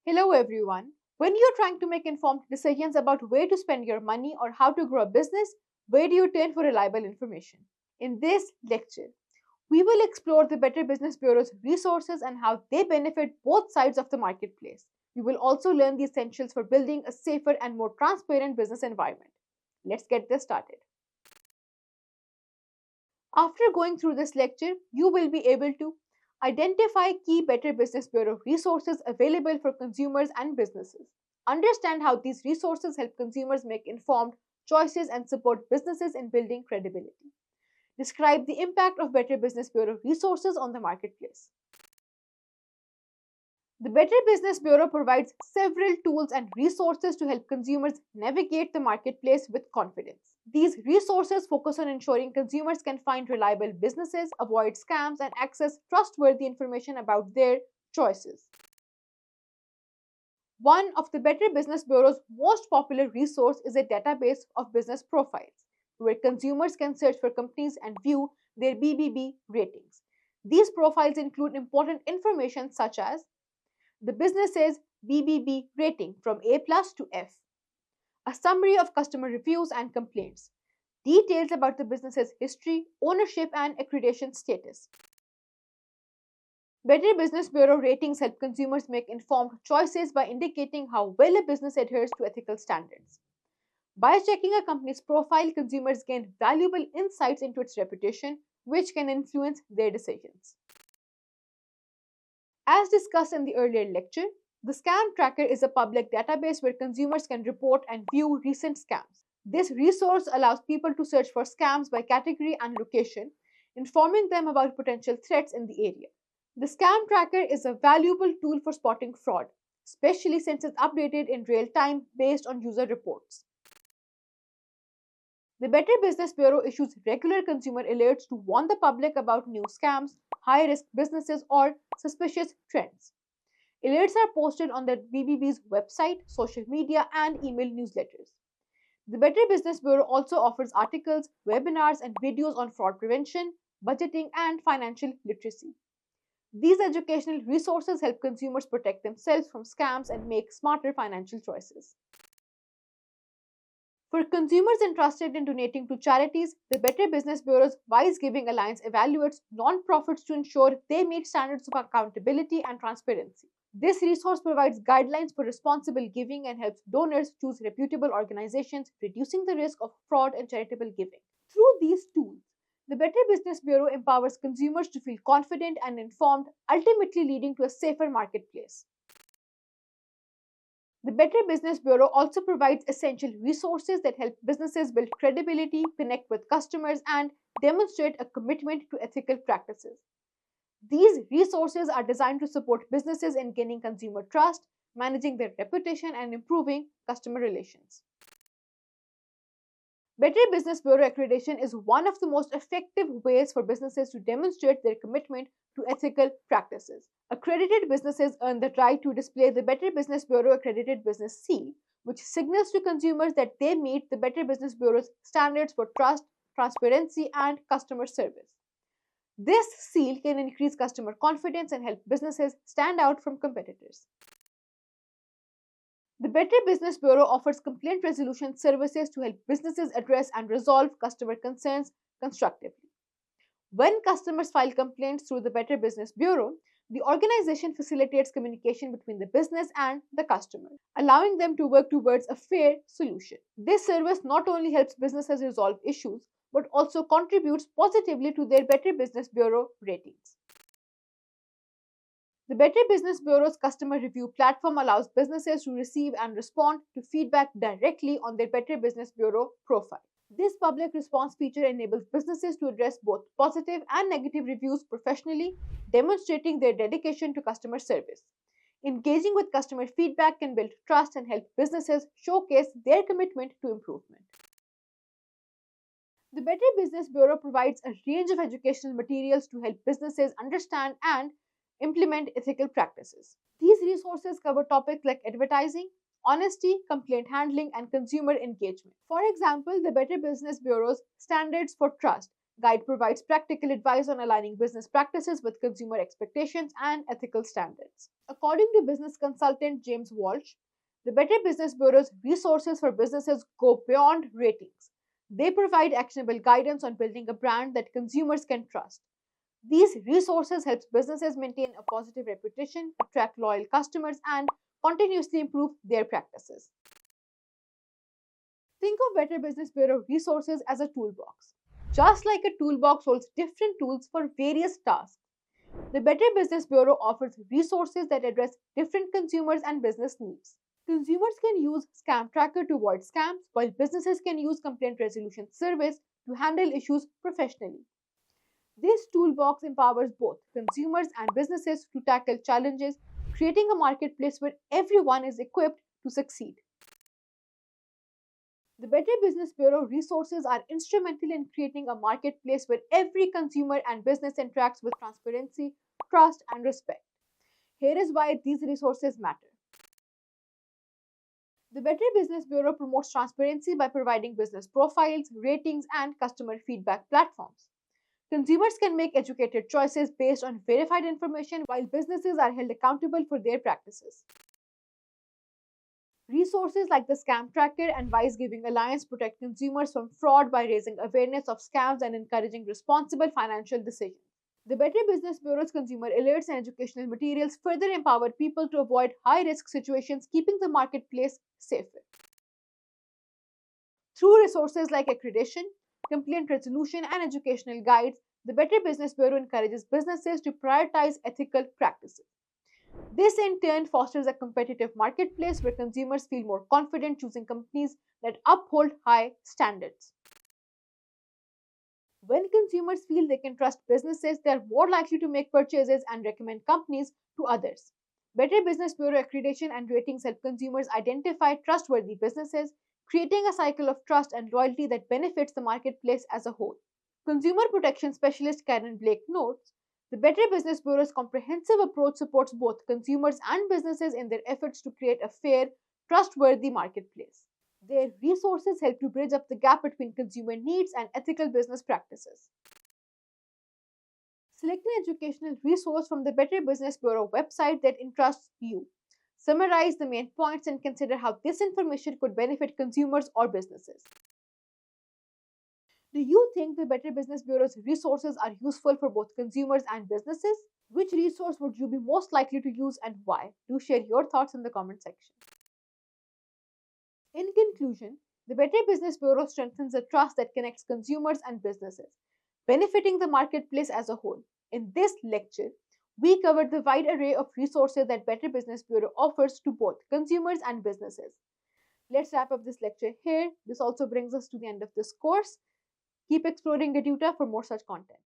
Hello everyone. When you're trying to make informed decisions about where to spend your money or how to grow a business, where do you turn for reliable information? In this lecture, we will explore the Better Business Bureau's resources and how they benefit both sides of the marketplace. We will also learn the essentials for building a safer and more transparent business environment. Let's get this started. After going through this lecture, you will be able to identify key Better Business Bureau resources available for consumers and businesses. Understand how these resources help consumers make informed choices and support businesses in building credibility. Describe the impact of Better Business Bureau resources on the marketplace. The Better Business Bureau provides several tools and resources to help consumers navigate the marketplace with confidence. These resources focus on ensuring consumers can find reliable businesses, avoid scams, and access trustworthy information about their choices. One of the Better Business Bureau's most popular resources is a database of business profiles, where consumers can search for companies and view their BBB ratings. These profiles include important information such as the business's BBB rating from A plus to F, a summary of customer reviews and complaints, details about the business's history, ownership, and accreditation status. Better Business Bureau ratings help consumers make informed choices by indicating how well a business adheres to ethical standards. By checking a company's profile, consumers gain valuable insights into its reputation, which can influence their decisions. As discussed in the earlier lecture, the Scam Tracker is a public database where consumers can report and view recent scams. This resource allows people to search for scams by category and location, informing them about potential threats in the area. The Scam Tracker is a valuable tool for spotting fraud, especially since it's updated in real time based on user reports. The Better Business Bureau issues regular consumer alerts to warn the public about new scams, high risk businesses, or suspicious trends. Alerts are posted on the BBB's website, social media, and email newsletters. The Better Business Bureau also offers articles, webinars, and videos on fraud prevention, budgeting, and financial literacy. These educational resources help consumers protect themselves from scams and make smarter financial choices. For consumers interested in donating to charities, the Better Business Bureau's Wise Giving Alliance evaluates non-profits to ensure they meet standards of accountability and transparency. This resource provides guidelines for responsible giving and helps donors choose reputable organizations, reducing the risk of fraud and charitable giving. Through these tools, the Better Business Bureau empowers consumers to feel confident and informed, ultimately leading to a safer marketplace. The Better Business Bureau also provides essential resources that help businesses build credibility, connect with customers, and demonstrate a commitment to ethical practices. These resources are designed to support businesses in gaining consumer trust, managing their reputation, and improving customer relations. Better Business Bureau accreditation is one of the most effective ways for businesses to demonstrate their commitment to ethical practices. Accredited businesses earn the right to display the Better Business Bureau Accredited Business Seal, which signals to consumers that they meet the Better Business Bureau's standards for trust, transparency, and customer service. This seal can increase customer confidence and help businesses stand out from competitors. The Better Business Bureau offers complaint resolution services to help businesses address and resolve customer concerns constructively. When customers file complaints through the Better Business Bureau, the organization facilitates communication between the business and the customer, allowing them to work towards a fair solution. This service not only helps businesses resolve issues, but also contributes positively to their Better Business Bureau ratings. The Better Business Bureau's customer review platform allows businesses to receive and respond to feedback directly on their Better Business Bureau profile. This public response feature enables businesses to address both positive and negative reviews professionally, demonstrating their dedication to customer service. Engaging with customer feedback can build trust and help businesses showcase their commitment to improvement. The Better Business Bureau provides a range of educational materials to help businesses understand and implement ethical practices. These resources cover topics like advertising, honesty, complaint handling, and consumer engagement. For example, the Better Business Bureau's Standards for Trust Guide provides practical advice on aligning business practices with consumer expectations and ethical standards. According to business consultant James Walsh, the Better Business Bureau's resources for businesses go beyond ratings. They provide actionable guidance on building a brand that consumers can trust. These resources help businesses maintain a positive reputation, attract loyal customers, and continuously improve their practices. Think of Better Business Bureau resources as a toolbox. Just like a toolbox holds different tools for various tasks, the Better Business Bureau offers resources that address different consumers and business needs. Consumers can use Scam Tracker to avoid scams, while businesses can use Complaint Resolution Service to handle issues professionally. This toolbox empowers both consumers and businesses to tackle challenges, creating a marketplace where everyone is equipped to succeed. The Better Business Bureau resources are instrumental in creating a marketplace where every consumer and business interacts with transparency, trust, and respect. Here is why these resources matter. The Better Business Bureau promotes transparency by providing business profiles, ratings, and customer feedback platforms. Consumers can make educated choices based on verified information, while businesses are held accountable for their practices. Resources like the Scam Tracker and Wise Giving Alliance protect consumers from fraud by raising awareness of scams and encouraging responsible financial decisions. The Better Business Bureau's consumer alerts and educational materials further empower people to avoid high risk situations, keeping the marketplace safer. Through resources like accreditation, complaint resolution, and educational guides, the Better Business Bureau encourages businesses to prioritize ethical practices. This in turn fosters a competitive marketplace where consumers feel more confident choosing companies that uphold high standards. When consumers feel they can trust businesses, they are more likely to make purchases and recommend companies to others. Better Business Bureau accreditation and ratings help consumers identify trustworthy businesses, creating a cycle of trust and loyalty that benefits the marketplace as a whole. Consumer protection specialist Karen Blake notes, the Better Business Bureau's comprehensive approach supports both consumers and businesses in their efforts to create a fair, trustworthy marketplace. Their resources help to bridge up the gap between consumer needs and ethical business practices. Select an educational resource from the Better Business Bureau website that interests you. Summarize the main points and consider how this information could benefit consumers or businesses. Do you think the Better Business Bureau's resources are useful for both consumers and businesses? Which resource would you be most likely to use and why? Do share your thoughts in the comment section. In conclusion, the Better Business Bureau strengthens the trust that connects consumers and businesses, benefiting the marketplace as a whole. In this lecture, we covered the wide array of resources that Better Business Bureau offers to both consumers and businesses. Let's wrap up this lecture here. This also brings us to the end of this course. Keep exploring Eduta for more such content.